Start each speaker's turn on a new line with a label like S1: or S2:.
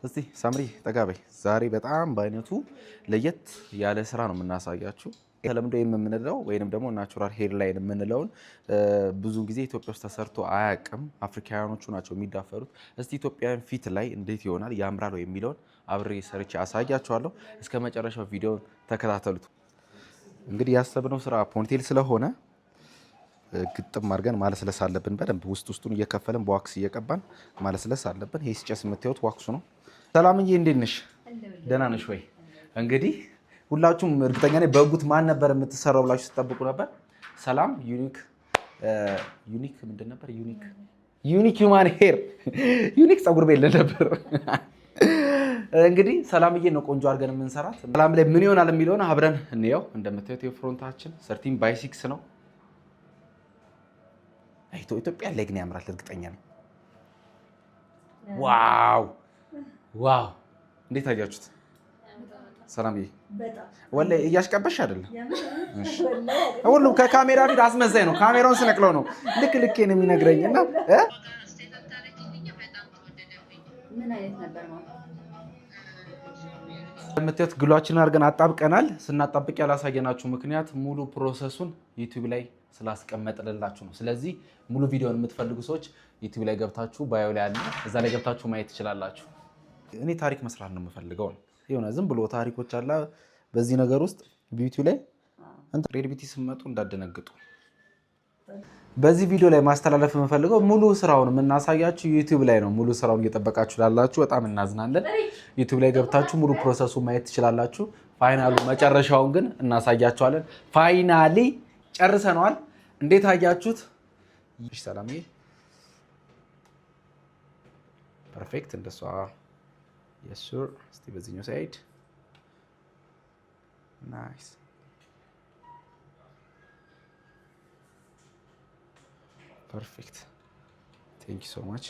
S1: እስቲ ሳምሪ ጠጋበይ ዛሬ በጣም በአይነቱ ለየት ያለ ስራ ነው የምናሳያችሁ። ተለምዶ የምንለው ወይንም ደግሞ ናቹራል ሄር ላይን የምንለውን ብዙ ጊዜ ኢትዮጵያ ውስጥ ተሰርቶ አያውቅም። አፍሪካውያኖቹ ናቸው የሚዳፈሩት። እስቲ ኢትዮጵያውያን ፊት ላይ እንዴት ይሆናል ያምራል ወይ የሚለውን አብሬ ሰርቼ አሳያችኋለሁ። እስከ መጨረሻው ቪዲዮን ተከታተሉት። እንግዲህ ያሰብነው ስራ ፖንቴል ስለሆነ ግጥም አድርገን ማለስለስ አለብን። በደንብ ውስጡን እየከፈልን በዋክስ እየቀባን ማለስለስ አለብን። ይሄ ሲጨስ የምታዩት ዋክሱ ነው። ሰላምዬ እንዴት ነሽ? ደህና ነሽ ወይ? እንግዲህ ሁላችሁም እርግጠኛ ነኝ በጉት ማን ነበር የምትሰራው ብላችሁ ስትጠብቁ ነበር። ሰላም ዩኒክ ምንድን ነበር? ዩኒክ ሁማን ሄር ዩኒክ ፀጉር ቤት ነበር። እንግዲህ ሰላምዬ ነው ቆንጆ አድርገን የምንሰራት። ሰላም ላይ ምን ይሆናል የሚለውን አብረን እንየው። እንደምታዩት የፍሮንታችን 13/6 ነው። ኢትዮጵያ ላይ ግን ያምራል እርግጠኛ ነኝ። ዋው እንዴት አያችሁት? ሰላምዬ ወላሂ እያሽቀበሽ አይደለም። ሁሉም ከካሜራ ፊት አስመሳይ ነው። ካሜራውን ስነቅለው ነው ልክ ነው የሚነግረኝ እና የምታዩት ግሏችንን አድርገን አጣብቀናል። ስናጣብቅ ያላሳየናችሁ ምክንያት ሙሉ ፕሮሰሱን ዩቲዩብ ላይ ስላስቀመጥንላችሁ ነው። ስለዚህ ሙሉ ቪዲዮን የምትፈልጉ ሰዎች ዩቲዩብ ላይ ገብታችሁ ባዮ ላይ አለ፣ እዛ ላይ ገብታችሁ ማየት ትችላላችሁ። እኔ ታሪክ መስራት ነው የምፈልገው። የሆነ ዝም ብሎ ታሪኮች አላ በዚህ ነገር ውስጥ ዩቲዩብ ላይ ሬድ ቢቲ ስመጡ እንዳደነግጡ። በዚህ ቪዲዮ ላይ ማስተላለፍ የምፈልገው ሙሉ ስራውን የምናሳያችሁ ዩቲዩብ ላይ ነው። ሙሉ ስራውን እየጠበቃችሁ ላላችሁ በጣም እናዝናለን። ዩቲዩብ ላይ ገብታችሁ ሙሉ ፕሮሰሱ ማየት ትችላላችሁ። ፋይናሉ መጨረሻውን ግን እናሳያችኋለን። ፋይናሊ ጨርሰነዋል። እንዴት አያችሁት? ሰላምዬ ፐርፌክት እንደሷ የሱር እስቲ በዚህኛው ሳይድ ናይስ ፐርፌክት ቴንክ ዩ ሶ ማች